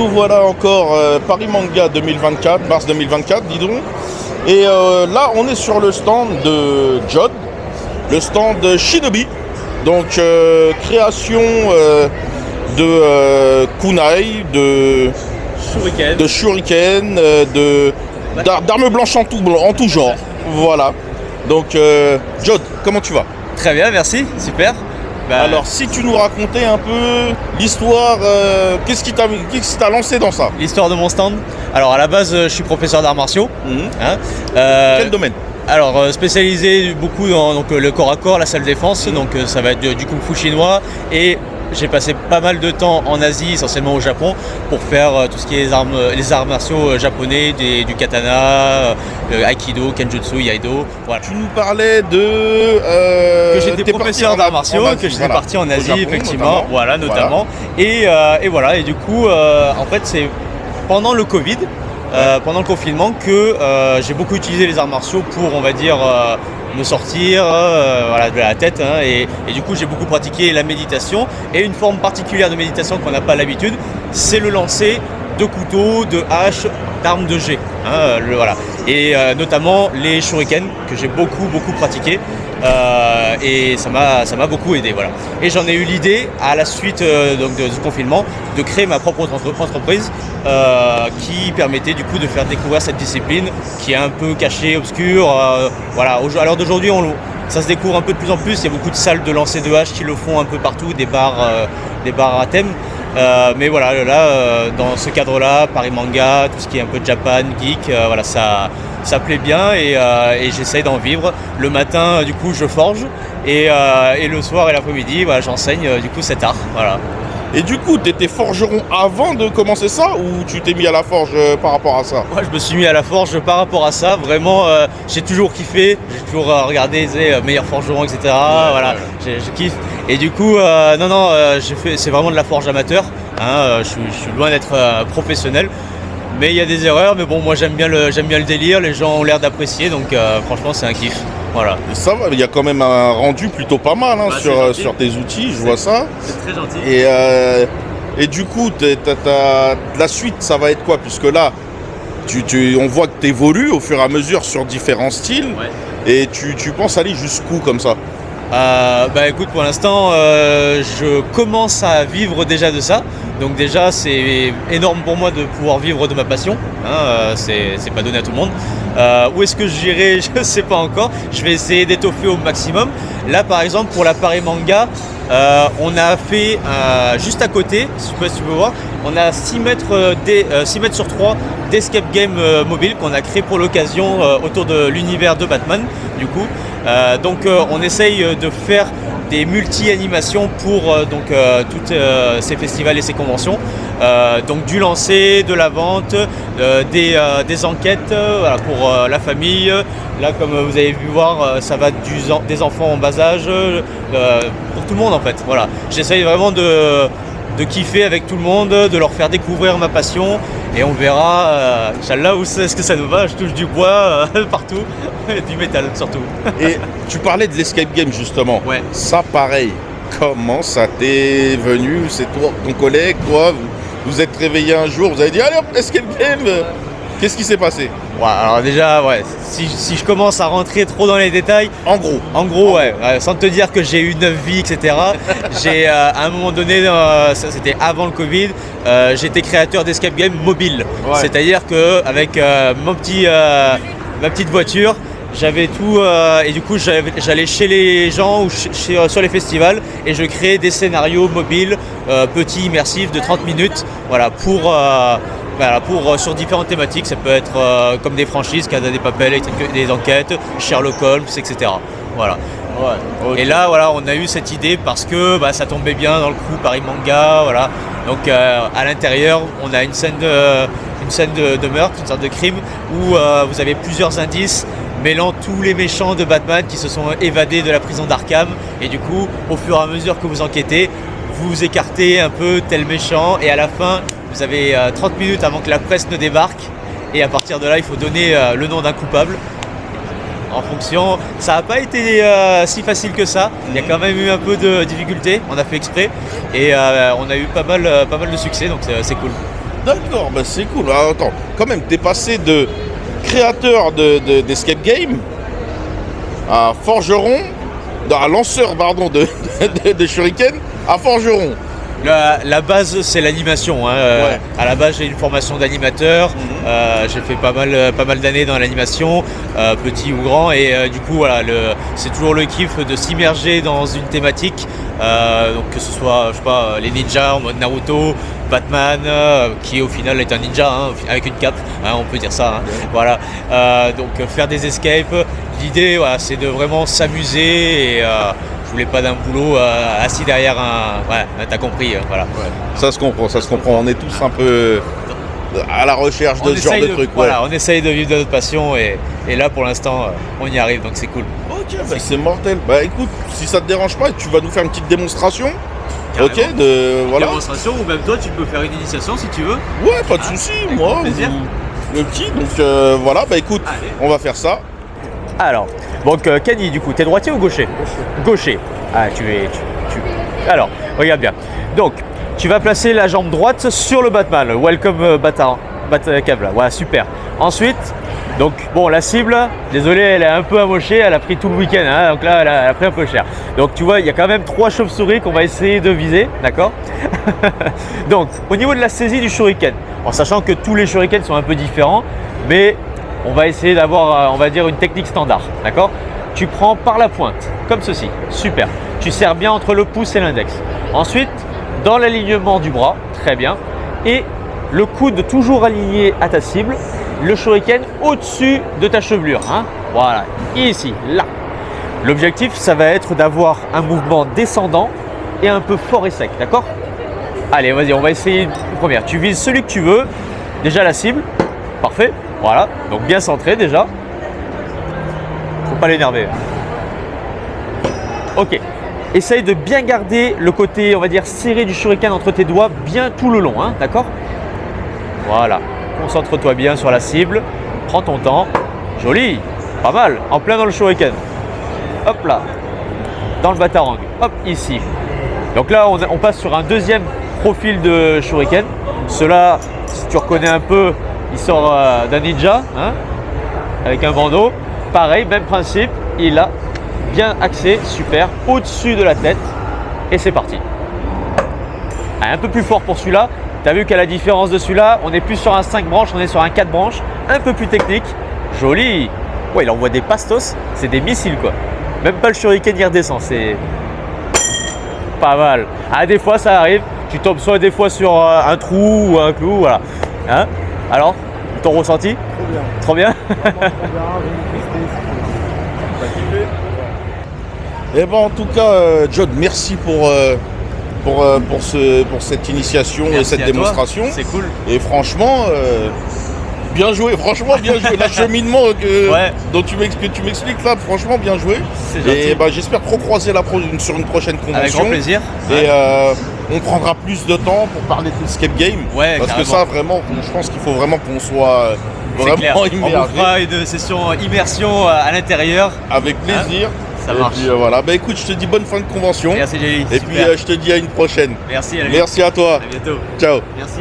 nous voilà encore Paris Manga 2024, mars 2024, dis donc. Et là, on est sur le stand de Jod, le stand de Shinobi. Donc, création de kunai, de shuriken, d'armes blanches en tout genre. Voilà. Donc, Jod, comment tu vas? Très bien, merci, super. Alors, si tu nous racontais un peu l'histoire, qu'est-ce qui t'a lancé dans ça? L'histoire de mon stand. Alors, à la base, je suis professeur d'arts martiaux. Quel domaine? Alors, spécialisé beaucoup dans donc, le corps à corps, la salle défense. Donc, ça va être du kung fu chinois. Et j'ai passé pas mal de temps en Asie, essentiellement au Japon, pour faire tout ce qui est les arts martiaux japonais, du katana, aikido, kenjutsu, iaido. Voilà. Tu nous parlais de... que j'étais professeur d'arts martiaux, que j'étais parti en Asie, Japon, effectivement. Notamment. Et voilà, et du coup, en fait, c'est pendant le Covid, pendant le confinement, que j'ai beaucoup utilisé les arts martiaux pour, on va dire, me sortir de la tête, et du coup j'ai beaucoup pratiqué la méditation, et une forme particulière de méditation qu'on n'a pas l'habitude, c'est le lancer de couteaux, de haches, d'armes de jet, et notamment les shurikens que j'ai beaucoup pratiqué, et ça m'a beaucoup aidé, voilà. Et j'en ai eu l'idée à la suite du confinement de créer ma propre entreprise qui permettait du coup de faire découvrir cette discipline qui est un peu cachée, obscure, à l'heure d'aujourd'hui ça se découvre un peu de plus en plus. Il y a beaucoup de salles de lancer de haches qui le font un peu partout, des bars à thème. Mais voilà, là, dans ce cadre-là, Paris Manga, tout ce qui est un peu Japan, geek, ça plaît bien, et j'essaye d'en vivre. Le matin, du coup, je forge, et le soir et l'après-midi, j'enseigne du coup cet art. Voilà. Et du coup, tu étais forgeron avant de commencer ça, ou tu t'es mis à la forge par rapport à ça? Ouais, je me suis mis à la forge par rapport à ça. Vraiment, j'ai toujours kiffé. J'ai toujours regardé les meilleurs forgerons, etc. Je kiffe. Et du coup, c'est vraiment de la forge amateur. Je suis loin d'être professionnel. Mais il y a des erreurs. Mais bon, moi j'aime bien le délire. Les gens ont l'air d'apprécier. Donc franchement, c'est un kiff. Voilà. Et ça va, il y a quand même un rendu plutôt pas mal sur tes outils, je vois ça. C'est très gentil. Et du coup, la suite, ça va être quoi? Puisque là, on voit que tu évolues au fur et à mesure sur différents styles. Ouais. Et tu penses aller jusqu'où comme ça? Écoute, pour l'instant, je commence à vivre déjà de ça. Donc déjà, c'est énorme pour moi de pouvoir vivre de ma passion. C'est pas donné à tout le monde. Où est-ce que j'irai? Je ne sais pas encore. Je vais essayer d'étoffer au maximum. Là, par exemple, pour la Paris Manga, on a fait juste à côté, je sais pas si tu peux voir, on a 6 mètres sur 3 d'escape game mobile qu'on a créé pour l'occasion autour de l'univers de Batman, du coup. Donc on essaye de faire des multi-animations pour tous ces festivals et ces conventions. Donc du lancer, de la vente, des enquêtes pour la famille. Là, comme vous avez vu voir, ça va des enfants en bas âge, pour tout le monde en fait. Voilà. J'essaye vraiment de kiffer avec tout le monde, de leur faire découvrir ma passion, et on verra, Inch'Allah, où est-ce que ça nous va. Je touche du bois partout, et du métal surtout. Et tu parlais de l'escape game justement. Ouais. Ça pareil, comment ça t'est venu? C'est toi, ton collègue, toi, vous êtes réveillé un jour, vous avez dit allez hop, escape game. Qu'est-ce qui s'est passé? Ouais, alors déjà, si je commence à rentrer trop dans les détails, en gros, sans te dire que j'ai eu 9 vies, etc. J'ai, à un moment donné, c'était avant le Covid, j'étais créateur d'escape game mobile. Ouais. C'est-à-dire qu'avec ma petite voiture, j'avais tout, et du coup j'allais chez les gens ou sur les festivals, et je créais des scénarios mobiles, petits, immersifs, de 30 minutes, sur différentes thématiques. Ça peut être comme des franchises, Casa de Papel, des enquêtes, Sherlock Holmes, etc. Voilà. Ouais, okay. Et là, on a eu cette idée parce que ça tombait bien dans le coup Paris Manga, voilà. Donc à l'intérieur, on a une scène de meurtre, une sorte de crime, où vous avez plusieurs indices mêlant tous les méchants de Batman qui se sont évadés de la prison d'Arkham, et du coup, au fur et à mesure que vous enquêtez, vous écartez un peu tel méchant, et à la fin, vous avez 30 minutes avant que la presse ne débarque, et à partir de là, il faut donner le nom d'un coupable. En fonction, ça n'a pas été si facile que ça. Il y a quand même eu un peu de difficulté. On a fait exprès, et on a eu pas mal de succès, donc c'est cool. D'accord, bah c'est cool. Alors, attends, quand même, t'es passé de créateur d'escape game à forgeron, à lanceur, pardon, de shuriken à forgeron. La base, c'est l'animation. Hein. Ouais. À la base, j'ai une formation d'animateur. J'ai fait pas mal d'années dans l'animation, petit ou grand. Et du coup, voilà, c'est toujours le kiff de s'immerger dans une thématique. Donc que ce soit, je sais pas, les ninjas en mode Naruto, Batman, qui au final est un ninja hein, avec une cape, hein, on peut dire ça. Hein. Ouais. Voilà. Donc faire des escapes. L'idée, voilà, c'est de vraiment s'amuser et je voulais pas d'un boulot assis derrière un. Ouais, t'as compris, voilà. Ouais. Ça se comprend. On est tous un peu à la recherche de ce genre de trucs. Voilà, on essaye de vivre de notre passion et là pour l'instant on y arrive donc c'est cool. Ok, bah, c'est mortel. Bah écoute, si ça te dérange pas, tu vas nous faire une petite démonstration. Carrément. Ok, voilà. Démonstration ou même toi tu peux faire une initiation si tu veux. Ouais, pas de souci, moi. Le petit, donc voilà, bah écoute, allez. On va faire ça. Alors, donc Kenny, du coup, t'es droitier ou gaucher? Gaucher. Ah, Alors, regarde bien. Donc, tu vas placer la jambe droite sur le Batman. Welcome Batcave là. Voilà, super. Ensuite, donc, bon, la cible, désolé, elle est un peu amochée. Elle a pris tout le week-end. Hein, donc là, elle a pris un peu cher. Donc, tu vois, il y a quand même 3 chauves-souris qu'on va essayer de viser. D'accord? Donc, au niveau de la saisie du shuriken, en sachant que tous les shurikens sont un peu différents, mais on va essayer d'avoir, on va dire, une technique standard, d'accord? Tu prends par la pointe, comme ceci, super. Tu serres bien entre le pouce et l'index. Ensuite, dans l'alignement du bras, très bien. Et le coude toujours aligné à ta cible, le shuriken au-dessus de ta chevelure, hein? Voilà, ici, là. L'objectif, ça va être d'avoir un mouvement descendant et un peu fort et sec, d'accord? Allez, vas-y, on va essayer une première. Tu vises celui que tu veux, déjà la cible, parfait. Voilà, donc bien centré déjà. Faut pas l'énerver. Ok. Essaye de bien garder le côté, on va dire, serré du shuriken entre tes doigts bien tout le long, hein, d'accord? Voilà. Concentre-toi bien sur la cible. Prends ton temps. Joli. Pas mal. En plein dans le shuriken. Hop là. Dans le batarang. Hop, ici. Donc là, on passe sur un deuxième profil de shuriken. Cela, si tu reconnais un peu, il sort d'un ninja, hein, avec un bandeau. Pareil, même principe, il a bien axé, super, au-dessus de la tête. Et c'est parti. Un peu plus fort pour celui-là. Tu as vu qu'à la différence de celui-là, on n'est plus sur un 5 branches, on est sur un 4 branches. Un peu plus technique. Joli. Ouais, il envoie des pastos, c'est des missiles quoi. Même pas le shuriken y redescend, c'est pas mal. Ah, des fois ça arrive, tu tombes soit des fois sur un trou ou un clou, voilà. Hein? Alors, ton ressenti? Trop bien. Trop bien. Eh ben, en tout cas, John, merci pour cette initiation et cette démonstration. C'est cool. Et franchement, bien joué. Franchement, bien joué. L'acheminement dont tu m'expliques là, franchement, bien joué. Et ben, j'espère trop croiser sur une prochaine convention. Avec grand plaisir. Et on prendra plus de temps pour parler d'escape game. Ouais, parce carrément. que ça, vraiment, je pense qu'il faut vraiment qu'on soit vraiment immergé. On fera une session immersion à l'intérieur. Avec plaisir. Hein, ça marche. Et puis, voilà. Bah écoute, je te dis bonne fin de convention. Merci Jerry. Et puis je te dis à une prochaine. Merci. Merci à toi. À bientôt. Ciao. Merci.